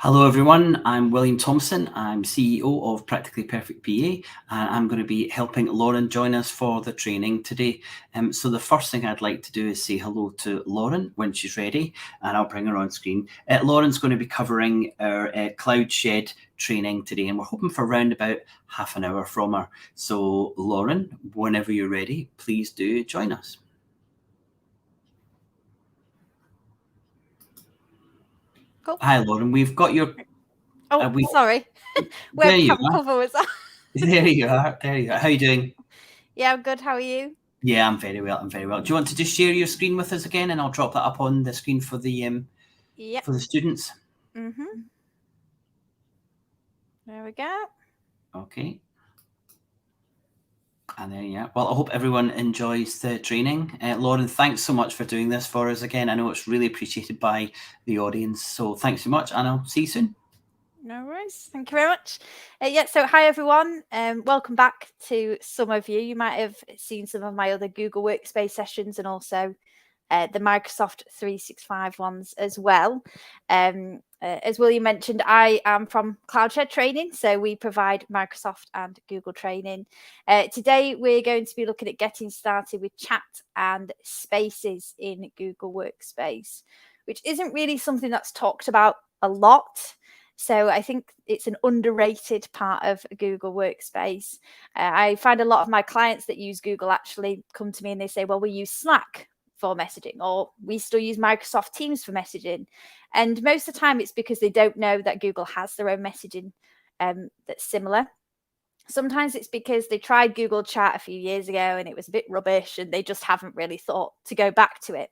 Hello, everyone. I'm William Thompson. I'm CEO of Practically Perfect PA, and I'm going to be helping Lauren join us for the training today. So the first thing I'd like to do is say hello to Lauren when she's ready, and I'll bring her on screen. Lauren's going to be covering our Cloud Shed training today, and we're hoping for around about half an hour from her. So Lauren, whenever you're ready, please do join us. Cool. Hi, Lauren. We've got your... Sorry. There you Webcam are. cover was that? There you are. There you are. How are you doing? Yeah, I'm good. How are you? Yeah, I'm very well. I'm very well. Do you want to just share your screen with us again, and I'll drop that up on the screen for the students. There we go. Okay. And then, yeah, well, I hope everyone enjoys the training. Lauren, thanks so much for doing this for us again. I know it's really appreciated by the audience. So thanks so much, and I'll see you soon. No worries. Thank you very much. So hi, everyone. Welcome back to some of you. You might have seen some of my other Google Workspace sessions and also the Microsoft 365 ones as well. As William mentioned, I am from Cloud Shed Training, so we provide Microsoft and Google training. Today, we're going to be looking at getting started with chat and spaces in Google Workspace, which isn't really something that's talked about a lot. So I think it's an underrated part of Google Workspace. I find a lot of my clients that use Google actually come to me and they say, well, we use Slack for messaging, or we still use Microsoft Teams for messaging. And most of the time it's because they don't know that Google has their own messaging that's similar. Sometimes it's because they tried Google Chat a few years ago and it was a bit rubbish and they just haven't really thought to go back to it.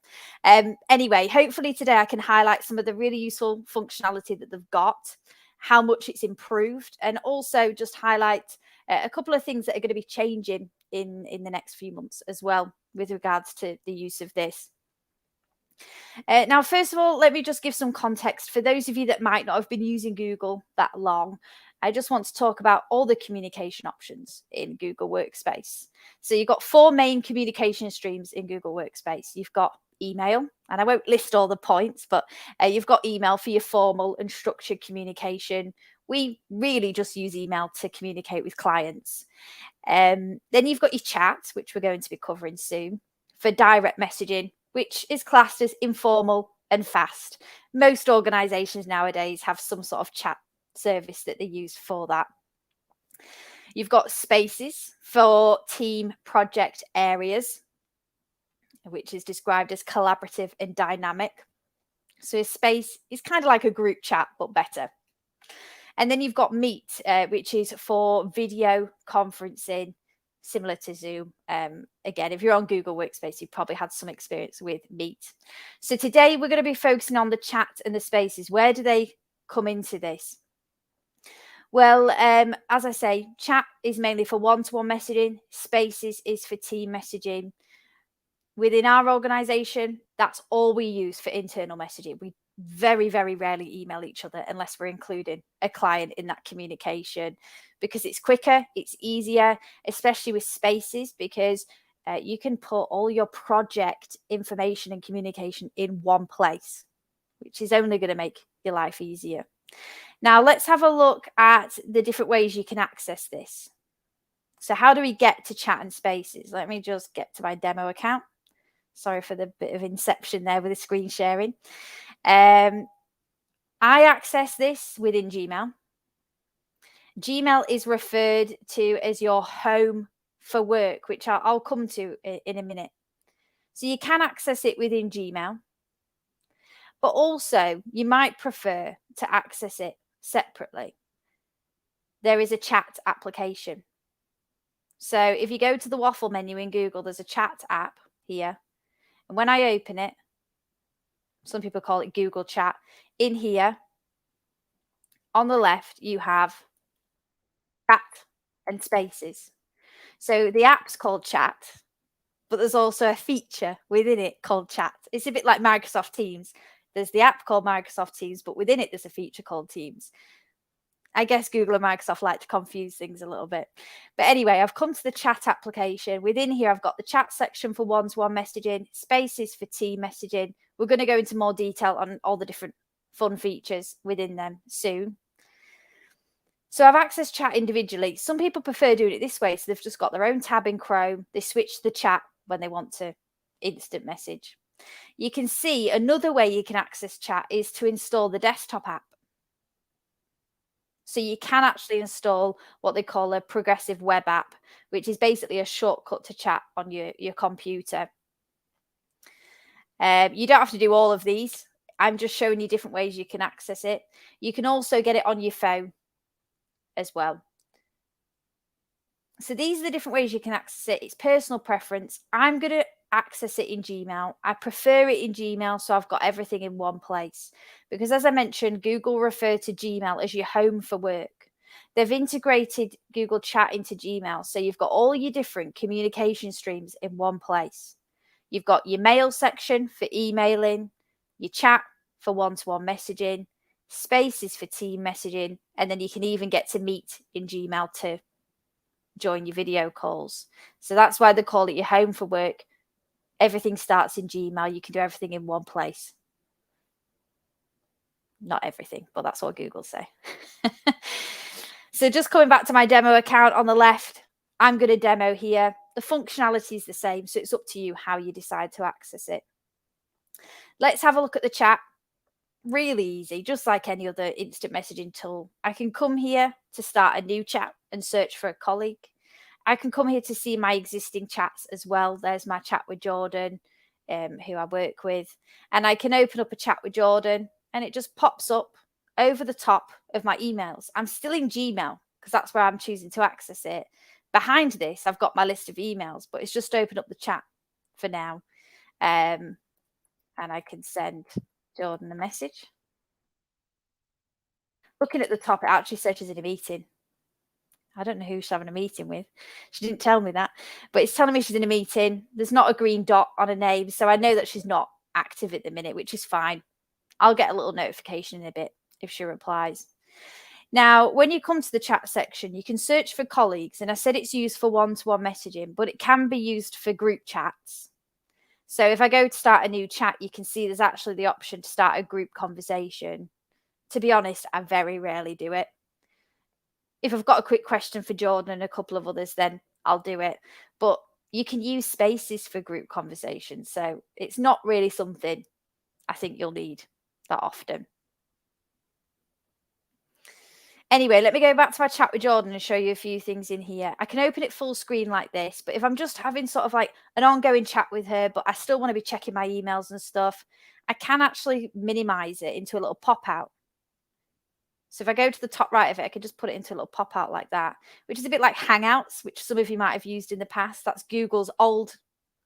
Anyway, hopefully today I can highlight some of the really useful functionality that they've got, how much it's improved, and also just highlight a couple of things that are going to be changing in the next few months as well with regards to the use of this. Now, first of all, let me just give some context for those of you that might not have been using Google that long. I just want to talk about all the communication options in Google Workspace. So you've got 4 main communication streams in Google Workspace. You've got email, and I won't list all the points, but you've got email for your formal and structured communication. We really just use email to communicate with clients. Then you've got your chat, which we're going to be covering soon, for direct messaging, which is classed as informal and fast. Most organizations nowadays have some sort of chat service that they use for that. You've got spaces for team project areas, which is described as collaborative and dynamic. So a space is kind of like a group chat, but better. And then you've got Meet, which is for video conferencing, similar to Zoom. Again, if you're on Google Workspace, you've probably had some experience with Meet. So today we're going to be focusing on the chat and the spaces. Where do they come into this? Well, as I say, chat is mainly for one-to-one messaging. Spaces is for team messaging. Within our organization, that's all we use for internal messaging. We very, very rarely email each other unless we're including a client in that communication, because it's quicker, it's easier, especially with spaces, because you can put all your project information and communication in one place, which is only going to make your life easier. Now, let's have a look at the different ways you can access this. So how do we get to chat and spaces? Let me just get to my demo account. Sorry for the bit of inception there with the screen sharing. I access this within Gmail. Gmail is referred to as your home for work, which I'll come to in a minute. So you can access it within Gmail, but also you might prefer to access it separately. There is a chat application. So if you go to the waffle menu in Google, there's a chat app here. And when I open it, some people call it Google Chat. In here, on the left, you have chat and spaces. So the app's called Chat, but there's also a feature within it called Chat. It's a bit like Microsoft Teams. There's the app called Microsoft Teams, but within it, there's a feature called Teams. I guess Google and Microsoft like to confuse things a little bit. But anyway, I've come to the chat application. Within here, I've got the chat section for one-to-one messaging, spaces for team messaging. We're going to go into more detail on all the different fun features within them soon. So I've accessed chat individually. Some people prefer doing it this way. So they've just got their own tab in Chrome. They switch to the chat when they want to instant message. You can see another way you can access chat is to install the desktop app. So you can actually install what they call a progressive web app, which is basically a shortcut to chat on your computer. You don't have to do all of these. I'm just showing you different ways you can access it. You can also get it on your phone as well. So these are the different ways you can access it. It's personal preference. I'm going to access it in Gmail. I prefer it in Gmail, so I've got everything in one place. Because as I mentioned, Google refer to Gmail as your home for work. They've integrated Google Chat into Gmail, so you've got all your different communication streams in one place. You've got your mail section for emailing, your chat for one-to-one messaging, spaces for team messaging, and then you can even get to meet in Gmail to join your video calls. So that's why they call it your home for work. Everything starts in Gmail. You can do everything in one place. Not everything, but that's what Google say. So just coming back to my demo account on the left, I'm going to demo here. The functionality is the same, so it's up to you how you decide to access it. Let's have a look at the chat. Really easy, just like any other instant messaging tool. I can come here to start a new chat and search for a colleague. I can come here to see my existing chats as well. There's my chat with Jordan, who I work with. And I can open up a chat with Jordan and it just pops up over the top of my emails. I'm still in Gmail because that's where I'm choosing to access it. Behind this, I've got my list of emails, but it's just opened up the chat for now. And I can send Jordan a message. Looking at the top, it actually says she's in a meeting. I don't know who she's having a meeting with. She didn't tell me that, but it's telling me she's in a meeting. There's not a green dot on her name, so I know that she's not active at the minute, which is fine. I'll get a little notification in a bit if she replies. Now, when you come to the chat section, you can search for colleagues, and I said it's used for one-to-one messaging, but it can be used for group chats. So if I go to start a new chat, you can see there's actually the option to start a group conversation. To be honest, I very rarely do it. If I've got a quick question for Jordan and a couple of others, then I'll do it. But you can use spaces for group conversations. So it's not really something I think you'll need that often. Anyway, let me go back to my chat with Jordan and show you a few things in here. I can open it full screen like this, but if I'm just having sort of like an ongoing chat with her, but I still want to be checking my emails and stuff, I can actually minimize it into a little pop out. So if I go to the top right of it, I can just put it into a little pop out like that, which is a bit like Hangouts, which some of you might have used in the past. That's Google's old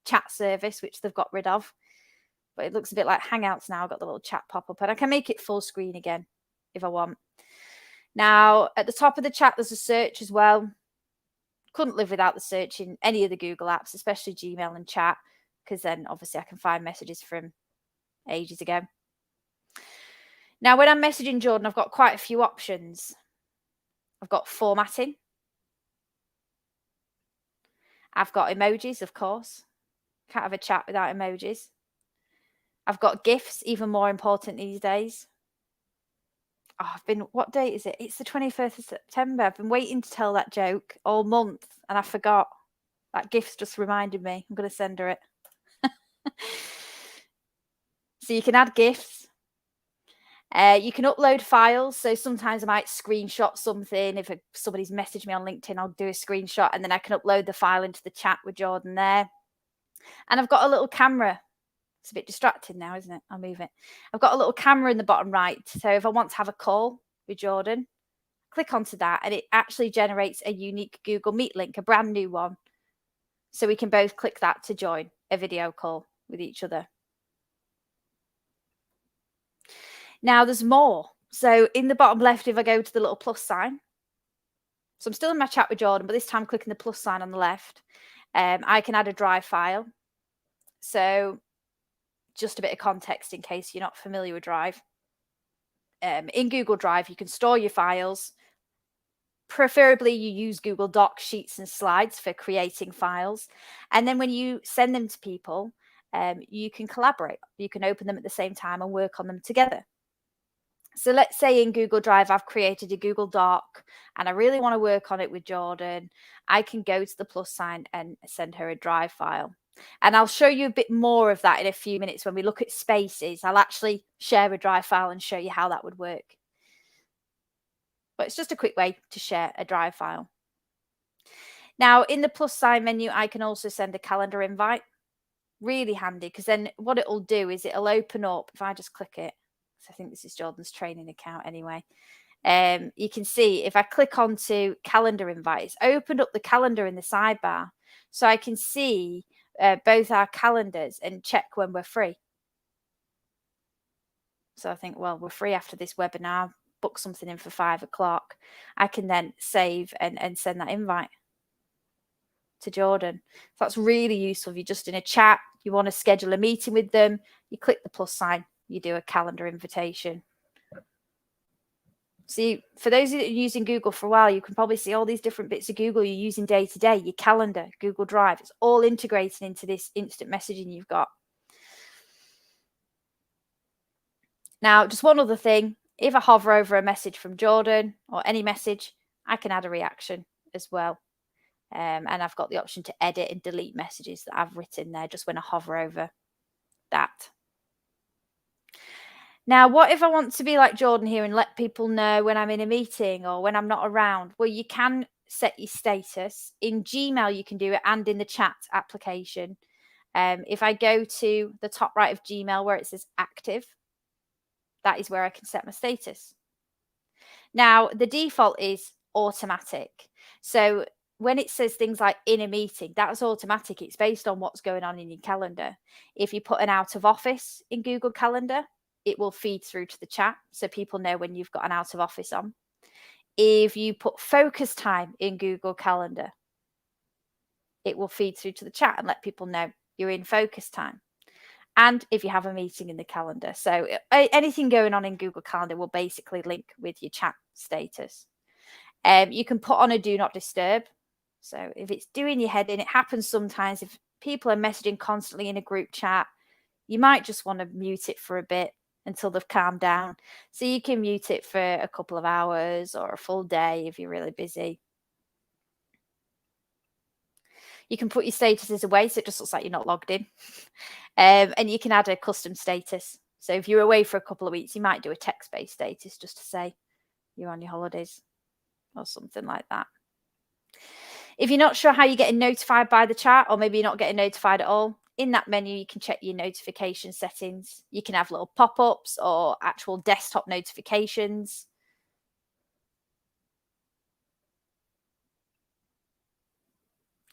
chat service, which they've got rid of. But it looks a bit like Hangouts now. I've got the little chat pop up, and I can make it full screen again if I want. Now, at the top of the chat, there's a search as well. Couldn't live without the search in any of the Google apps, especially Gmail and chat, because then obviously I can find messages from ages ago. Now, when I'm messaging Jordan, I've got quite a few options. I've got formatting. I've got emojis, of course. Can't have a chat without emojis. I've got GIFs, even more important these days. Oh, what date is it? It's the 21st of September. I've been waiting to tell that joke all month and I forgot. That GIF's just reminded me. I'm going to send her it. So you can add GIFs. You can upload files. So sometimes I might screenshot something. If somebody's messaged me on LinkedIn, I'll do a screenshot and then I can upload the file into the chat with Jordan there. And I've got a little camera. It's a bit distracting now, isn't it? I'll move it. I've got a little camera in the bottom right. So if I want to have a call with Jordan, click onto that and it actually generates a unique Google Meet link, a brand new one. So we can both click that to join a video call with each other. Now there's more. So in the bottom left, if I go to the little plus sign, so I'm still in my chat with Jordan, but this time clicking the plus sign on the left, I can add a Drive file. So just a bit of context in case you're not familiar with Drive. In Google Drive, you can store your files. Preferably you use Google Docs, Sheets and Slides for creating files. And then when you send them to people, you can collaborate. You can open them at the same time and work on them together. So let's say in Google Drive, I've created a Google Doc and I really want to work on it with Jordan. I can go to the plus sign and send her a Drive file. And I'll show you a bit more of that in a few minutes when we look at Spaces. I'll actually share a Drive file and show you how that would work. But it's just a quick way to share a Drive file. Now, in the plus sign menu, I can also send a calendar invite. Really handy, because then what it'll do is it'll open up, if I just click it, so I think this is Jordan's training account anyway. You can see if I click onto calendar invite, it's opened up the calendar in the sidebar. So I can see both our calendars and check when we're free. So I think, well, we're free after this webinar, book something in for 5 o'clock. I can then save and send that invite to Jordan. So that's really useful if you're just in a chat, you want to schedule a meeting with them, you click the plus sign, you do a calendar invitation. See, for those of you that are using Google for a while, you can probably see all these different bits of Google you're using day to day, your calendar, Google Drive. It's all integrating into this instant messaging you've got. Now, just one other thing. If I hover over a message from Jordan or any message, I can add a reaction as well. And I've got the option to edit and delete messages that I've written there just when I hover over that. Now, what if I want to be like Jordan here and let people know when I'm in a meeting or when I'm not around? Well, you can set your status. In Gmail, you can do it, and in the chat application. If I go to the top right of Gmail where it says active, that is where I can set my status. Now, the default is automatic. So when it says things like in a meeting, that's automatic. It's based on what's going on in your calendar. If you put an out of office in Google Calendar, it will feed through to the chat so people know when you've got an out of office on. If you put focus time in Google Calendar, it will feed through to the chat and let people know you're in focus time. And if you have a meeting in the calendar. So anything going on in Google Calendar will basically link with your chat status. You can put on a do not disturb. So if it's doing your head in, it happens sometimes if people are messaging constantly in a group chat, you might just want to mute it for a bit until they've calmed down. So you can mute it for a couple of hours or a full day if you're really busy. You can put your statuses away so it just looks like you're not logged in. And you can add a custom status. So if you're away for a couple of weeks, you might do a text-based status just to say you're on your holidays or something like that. If you're not sure how you're getting notified by the chat, or maybe you're not getting notified at all, in that menu, you can check your notification settings. You can have little pop-ups or actual desktop notifications.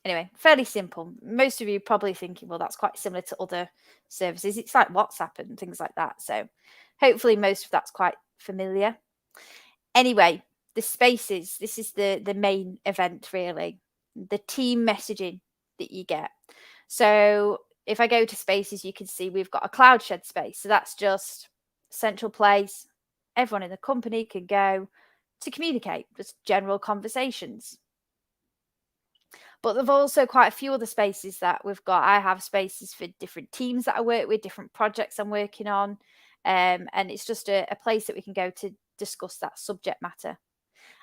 Anyway, fairly simple. Most of you are probably thinking, well, that's quite similar to other services. It's like WhatsApp and things like that. So hopefully most of that's quite familiar. Anyway, the spaces, this is the main event, really. The team messaging that you get. So if I go to spaces, you can see we've got a CloudShed space. So that's just central place. Everyone in the company can go to communicate, just general conversations. But there've also quite a few other spaces that we've got. I have spaces for different teams that I work with, different projects I'm working on. And it's just a place that we can go to discuss that subject matter.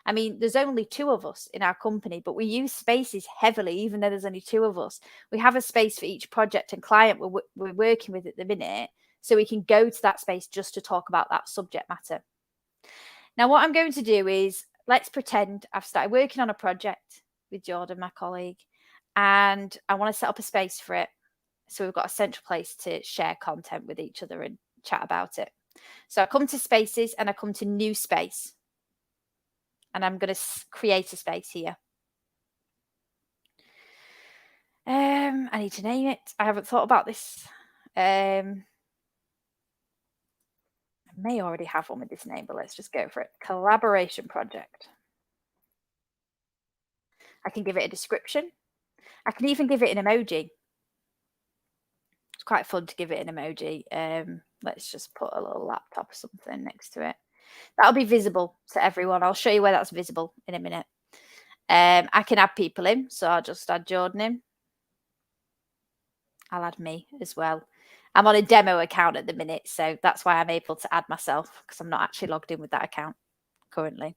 I mean, there's only 2 of us in our company, but we use spaces heavily, even though there's only 2 of us. We have a space for each project and client we're working with at the minute, so we can go to that space just to talk about that subject matter. Now, what I'm going to do is, let's pretend I've started working on a project with Jordan, my colleague, and I want to set up a space for it. So we've got a central place to share content with each other and chat about it. So I come to spaces and I come to new space. And I'm going to create a space here. I need to name it. I haven't thought about this. I may already have one with this name, but let's just go for it. Collaboration project. I can give it a description. I can even give it an emoji. It's quite fun to give it an emoji. Let's just put a little laptop or something next to it. That'll be visible to everyone. I'll show you where that's visible in a minute. I can add people in, so I'll just add Jordan in. I'll add me as well. I'm on a demo account at the minute, so that's why I'm able to add myself, because I'm not actually logged in with that account currently.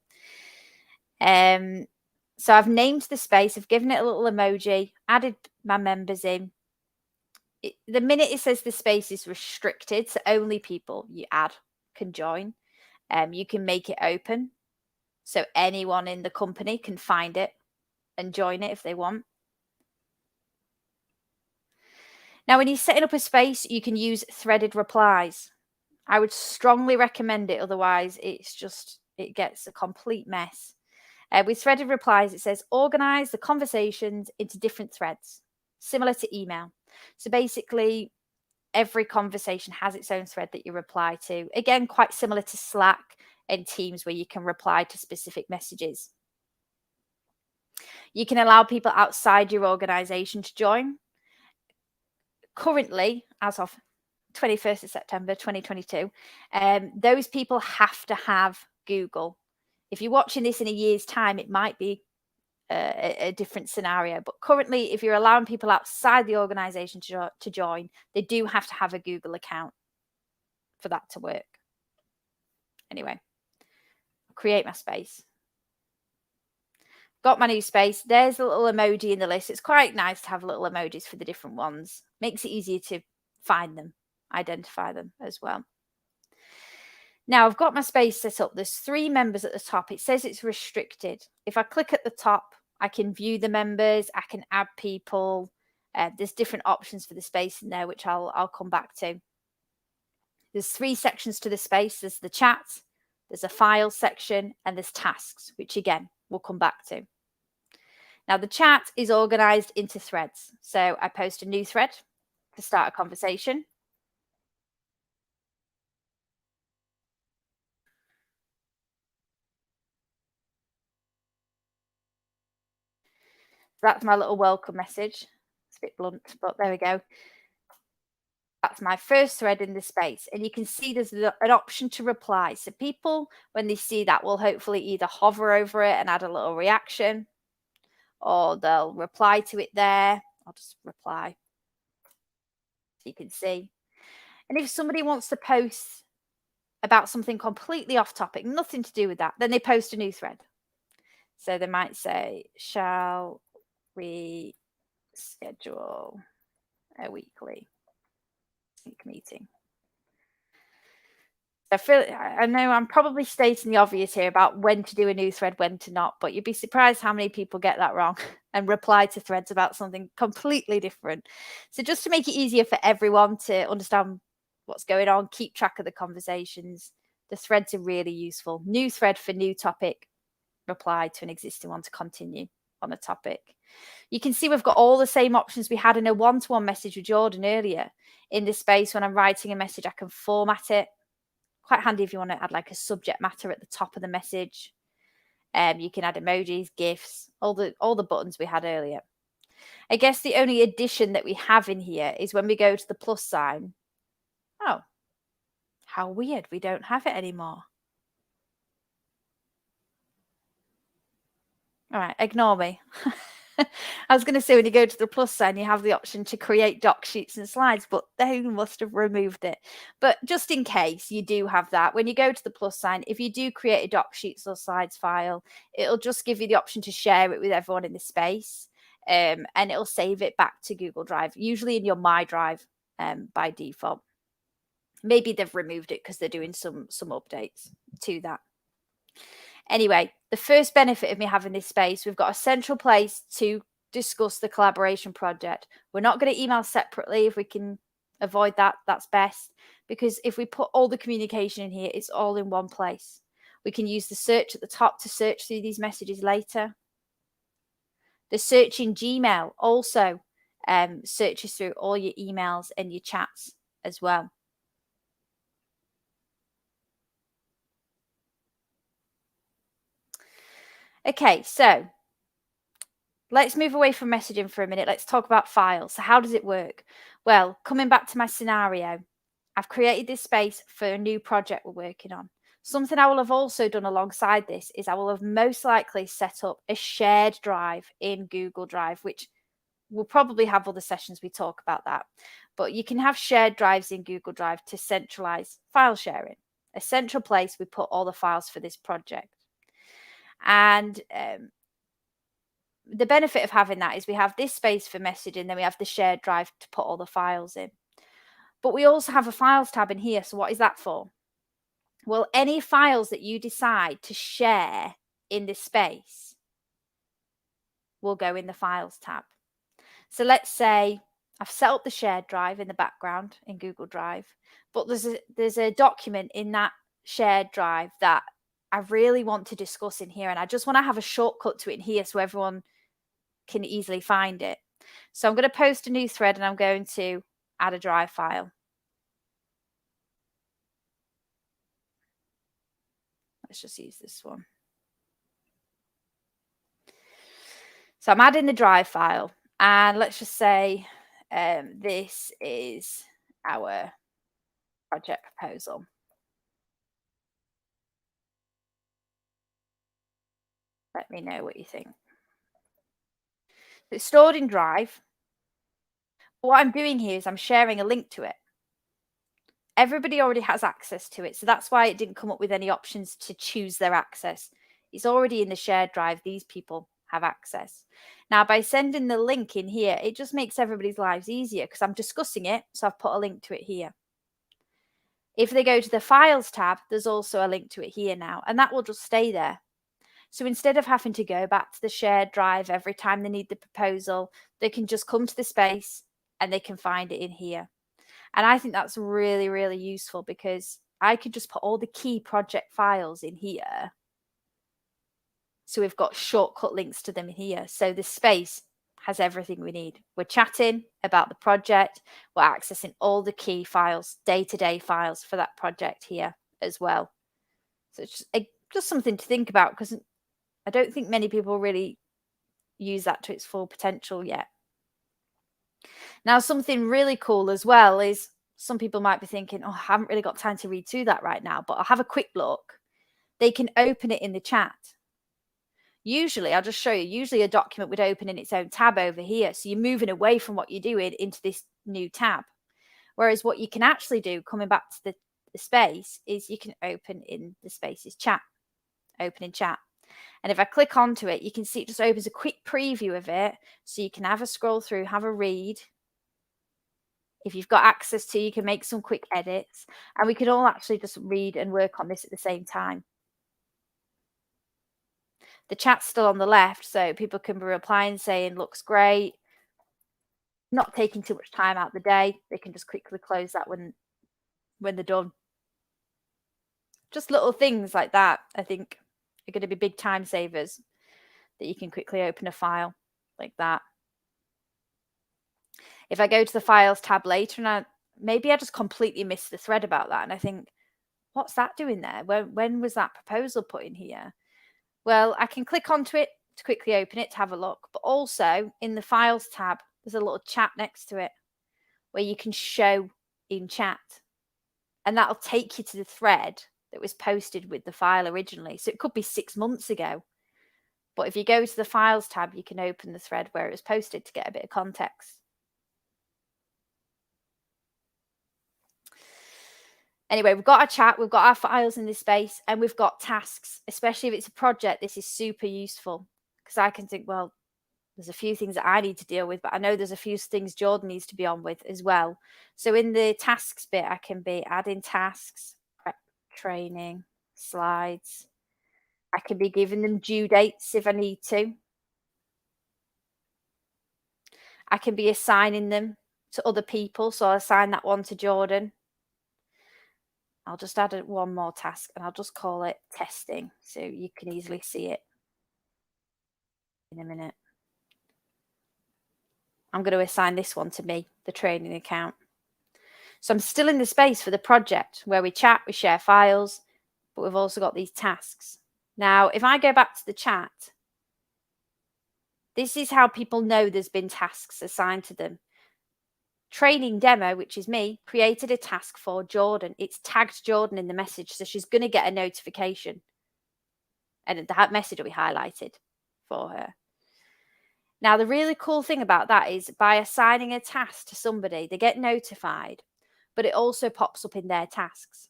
So I've named the space, I've given it a little emoji, added my members in. The minute it says the space is restricted, so only people you add can join, you can make it open, so anyone in the company can find it and join it if they want. Now, when you're setting up a space, you can use threaded replies. I would strongly recommend it, otherwise it gets a complete mess. With threaded replies, it says organize the conversations into different threads, similar to email. So basically, every conversation has its own thread that you reply to. Again, quite similar to Slack and Teams, where you can reply to specific messages. You can allow people outside your organization to join. Currently, as of 21st of September 2022, those people have to have Google. If you're watching this in a year's time, it might be a different scenario. But currently, if you're allowing people outside the organization to join, they do have to have a Google account for that to work. Anyway, create my space. Got my new space. There's a little emoji in the list. It's quite nice to have little emojis for the different ones. Makes it easier to find them, identify them as well. Now I've got my space set up. There's 3 members at the top. It says it's restricted. If I click at the top, I can view the members. I can add people. There's different options for the space in there, which I'll come back to. There's 3 sections to the space. There's the chat, there's a file section, and there's tasks, which again, we'll come back to. Now the chat is organized into threads. So I post a new thread to start a conversation. That's my little welcome message. It's a bit blunt, but there we go. That's my first thread in the space. And you can see there's an option to reply. So people, when they see that, will hopefully either hover over it and add a little reaction, or they'll reply to it there. I'll just reply so you can see. And if somebody wants to post about something completely off topic, nothing to do with that, then they post a new thread. So they might say, shall we schedule a weekly meeting? I know I'm probably stating the obvious here about when to do a new thread, when to not, but you'd be surprised how many people get that wrong and reply to threads about something completely different. So just to make it easier for everyone to understand what's going on, keep track of the conversations, the threads are really useful. New thread for new topic, reply to an existing one to continue on a topic. You can see we've got all the same options we had in a one-to-one message with Jordan earlier. In this space, when I'm writing a message, I can format it. Quite handy if you want to add like a subject matter at the top of the message. You can add emojis, GIFs, all the buttons we had earlier. I guess the only addition that we have in here is when we go to the plus sign. Oh, how weird. We don't have it anymore. All right, ignore me. I was going to say, when you go to the plus sign, you have the option to create doc sheets and slides, but they must have removed it. But just in case you do have that, when you go to the plus sign, if you do create a doc sheets or slides file, it'll just give you the option to share it with everyone in the space, and it'll save it back to Google Drive, usually in your My Drive by default. Maybe they've removed it because they're doing some updates to that. Anyway, the first benefit of me having this space, we've got a central place to discuss the collaboration project. We're not going to email separately. If we can avoid that, that's best. Because if we put all the communication in here, it's all in one place. We can use the search at the top to search through these messages later. The search in Gmail also searches through all your emails and your chats as well. Okay, so let's move away from messaging for a minute. Let's talk about files. So how does it work? Well, coming back to my scenario, I've created this space for a new project we're working on. Something I will have also done alongside this is I will have most likely set up a shared drive in Google Drive, which we'll probably have other sessions we talk about that. but you can have shared drives in Google Drive to centralize file sharing, a central place we put all the files for this project. And the benefit of having that is we have this space for messaging, then we have the shared drive to put all the files in. But we also have a files tab in here. So what is that for? Well, any files that you decide to share in this space will go in the files tab. So let's say I've set up the shared drive in the background in Google Drive, but there's a document in that shared drive that I really want to discuss in here, and I just want to have a shortcut to it in here so everyone can easily find it. So I'm going to post a new thread and I'm going to add a drive file. Let's just use this one. So I'm adding the drive file, and let's just say this is our project proposal. Let me know what you think. It's stored in Drive. What I'm doing here is I'm sharing a link to it. Everybody already has access to it, so that's why it didn't come up with any options to choose their access. It's already in the shared drive. These people have access. Now, by sending the link in here, it just makes everybody's lives easier because I'm discussing it, so I've put a link to it here. If they go to the Files tab, there's also a link to it here now, and that will just stay there. So instead of having to go back to the shared drive every time they need the proposal, they can just come to the space and they can find it in here. And I think that's really, really useful because I could just put all the key project files in here. So we've got shortcut links to them here. So the space has everything we need. We're chatting about the project. We're accessing all the key files, day-to-day files for that project here as well. So it's just something to think about because I don't think many people really use that to its full potential yet. Now, something really cool as well is some people might be thinking, oh, I haven't really got time to read through that right now, but I'll have a quick look. They can open it in the chat. Usually, I'll just show you, usually a document would open in its own tab over here. So you're moving away from what you're doing into this new tab. Whereas what you can actually do, coming back to the space, is you can open in the spaces chat, open in chat. And if I click onto it, you can see it just opens a quick preview of it. So you can have a scroll through, have a read. If you've got access to, you can make some quick edits. And we can all actually just read and work on this at the same time. The chat's still on the left, so people can be replying saying, looks great. Not taking too much time out of the day. They can just quickly close that when they're done. Just little things like that, I think, are going to be big time savers that you can quickly open a file like that. If I go to the Files tab later and maybe I just completely missed the thread about that and I think, what's that doing there? When was that proposal put in here? Well, I can click onto it to quickly open it to have a look, but also in the Files tab, there's a little chat next to it where you can show in chat, and that'll take you to the thread that was posted with the file originally. So it could be 6 months ago, but if you go to the Files tab, you can open the thread where it was posted to get a bit of context. Anyway, we've got our chat, we've got our files in this space, and we've got tasks. Especially if it's a project, this is super useful because I can think, well, there's a few things that I need to deal with, but I know there's a few things Jordan needs to be on with as well. So in the tasks bit, I can be adding tasks, prep, training, slides. I can be giving them due dates if I need to. I can be assigning them to other people. So I'll assign that one to Jordan. I'll just add one more task and I'll just call it testing so you can easily see it in a minute. I'm going to assign this one to me, the training account. So I'm still in the space for the project where we chat, we share files, but we've also got these tasks. Now, if I go back to the chat, this is how people know there's been tasks assigned to them. Training demo, which is me, created a task for Jordan. It's tagged Jordan in the message, so she's going to get a notification. And that message will be highlighted for her. Now, the really cool thing about that is by assigning a task to somebody, they get notified, but it also pops up in their tasks.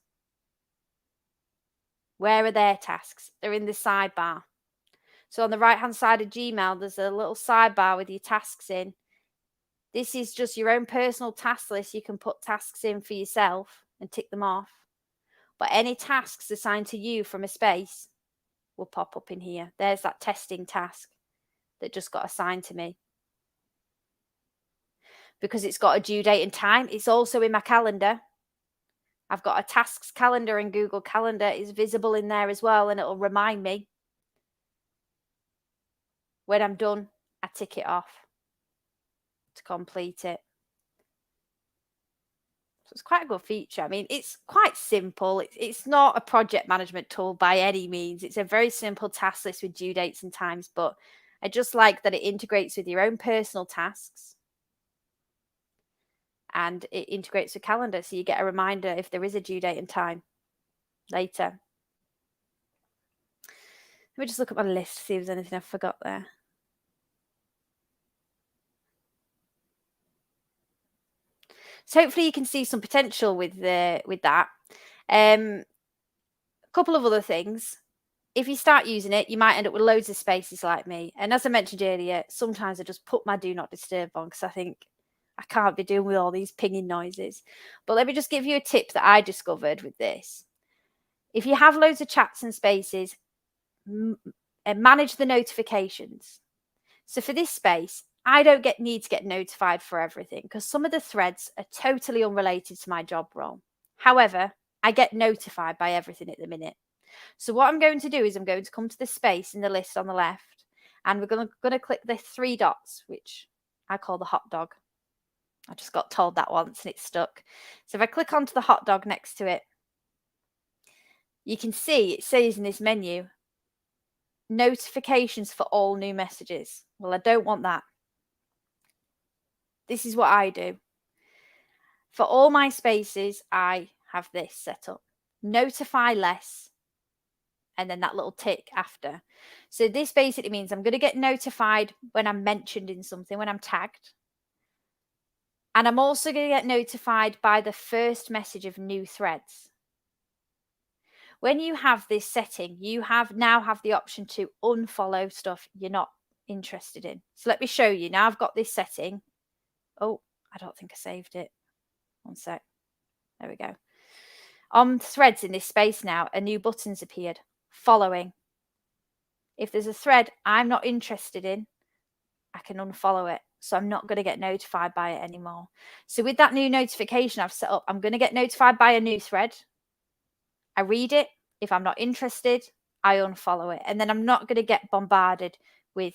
Where are their tasks? They're in the sidebar. So on the right-hand side of Gmail, there's a little sidebar with your tasks in. This is just your own personal task list. You can put tasks in for yourself and tick them off. But any tasks assigned to you from a space will pop up in here. There's that testing task that just got assigned to me. Because it's got a due date and time. It's also in my calendar. I've got a tasks calendar in Google Calendar. It's visible in there as well, and it'll remind me when I'm done. I tick it off to complete it. So it's quite a good feature. I mean, it's quite simple. It's not a project management tool by any means. It's a very simple task list with due dates and times, but I just like that it integrates with your own personal tasks. And it integrates with calendar, so you get a reminder if there is a due date and time later. Let me just look at my list, see if there's anything I forgot there. So hopefully you can see some potential with that. A couple of other things. If you start using it, you might end up with loads of spaces like me. And as I mentioned earlier, sometimes I just put my do not disturb on because I think I can't be dealing with all these pinging noises. But let me just give you a tip that I discovered with this. If you have loads of chats and spaces, manage the notifications. So for this space, I don't need to get notified for everything because some of the threads are totally unrelated to my job role. However, I get notified by everything at the minute. So what I'm going to do is I'm going to come to the space in the list on the left, and we're going to click the 3 dots, which I call the hot dog. I just got told that once and it stuck. So if I click onto the hot dog next to it, you can see it says in this menu, notifications for all new messages. Well, I don't want that. This is what I do. For all my spaces, I have this set up. Notify less, and then that little tick after. So this basically means I'm going to get notified when I'm mentioned in something, when I'm tagged. And I'm also going to get notified by the first message of new threads. When you have this setting, you now have the option to unfollow stuff you're not interested in. So let me show you. Now I've got this setting. Oh, I don't think I saved it. One sec. There we go. On threads in this space now, a new button's appeared. Following. If there's a thread I'm not interested in, I can unfollow it. So I'm not going to get notified by it anymore. So with that new notification I've set up, I'm going to get notified by a new thread. I read it. If I'm not interested, I unfollow it. And then I'm not going to get bombarded with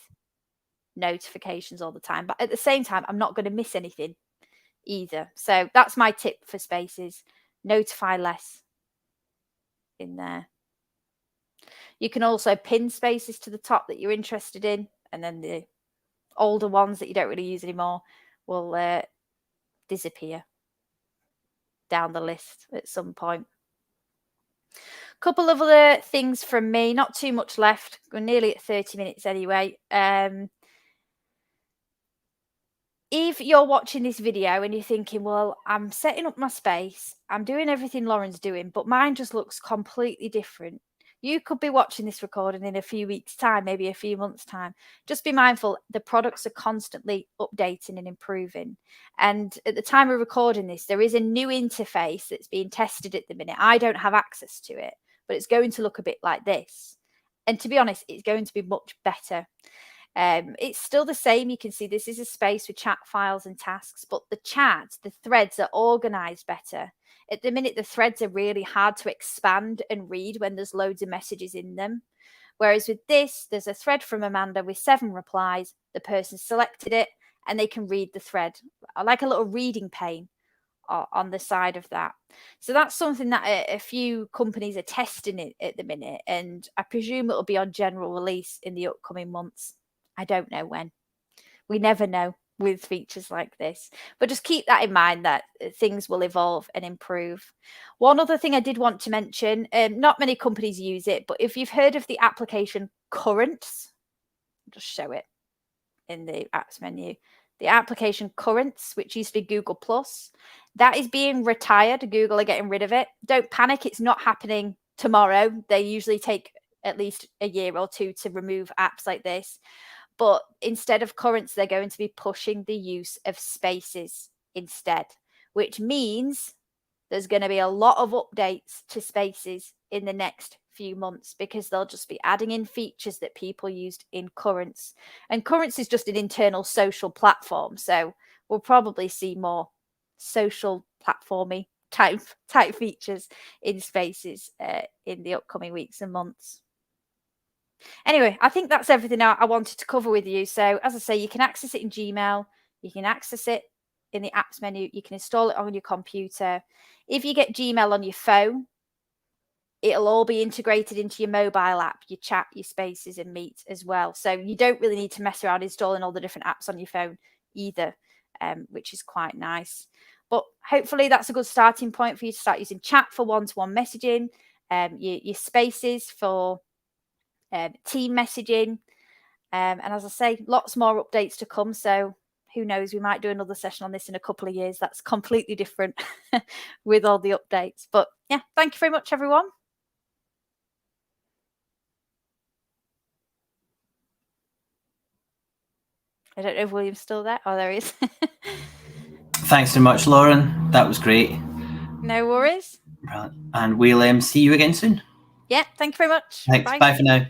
notifications all the time. But at the same time, I'm not going to miss anything either. So that's my tip for spaces. Notify less in there. You can also pin spaces to the top that you're interested in, and then the older ones that you don't really use anymore will disappear down the list at some point. Couple of other things from me, not too much left. We're nearly at 30 minutes anyway. If you're watching this video and you're thinking, well, I'm setting up my space, I'm doing everything Lauren's doing, but mine just looks completely different. You could be watching this recording in a few weeks' time, maybe a few months' time. Just be mindful, the products are constantly updating and improving. And at the time of recording this, there is a new interface that's being tested at the minute. I don't have access to it, but it's going to look a bit like this. And to be honest, it's going to be much better. It's still the same. You can see this is a space with chat files and tasks, but the threads are organized better. At the minute, the threads are really hard to expand and read when there's loads of messages in them. Whereas with this, there's a thread from Amanda with 7 replies. The person selected it and they can read the thread. I like a little reading pane on the side of that. So that's something that a few companies are testing it at the minute. And I presume it'll be on general release in the upcoming months. I don't know when. We never know with features like this, but just keep that in mind that things will evolve and improve. One other thing I did want to mention, not many companies use it, but if you've heard of the application Currents, I'll just show it. in the apps menu. The application Currents, which used to be Google Plus, that is being retired. Google are getting rid of it. Don't panic, it's not happening tomorrow. They usually take at least a year or two to remove apps like this. But instead of Currents, they're going to be pushing the use of Spaces instead, which means there's going to be a lot of updates to Spaces in the next few months, because they'll just be adding in features that people used in Currents. And Currents is just an internal social platform, so we'll probably see more social platformy type features in Spaces in the upcoming weeks and months. Anyway, I think that's everything I wanted to cover with you. So as I say, you can access it in Gmail, you can access it in the apps menu, you can install it on your computer. If you get Gmail on your phone, it'll all be integrated into your mobile app, your chat, your Spaces and Meet as well. So you don't really need to mess around installing all the different apps on your phone either, which is quite nice. But hopefully that's a good starting point for you to start using chat for one-to-one messaging, your Spaces for team messaging. And as I say, lots more updates to come. So who knows, we might do another session on this in a couple of years. That's completely different with all the updates. But yeah, thank you very much, everyone. I don't know if William's still there. Oh, there he is. Thanks so much, Lauren. That was great. No worries. And we'll see you again soon. Yeah, thank you very much. Thanks. Bye for now.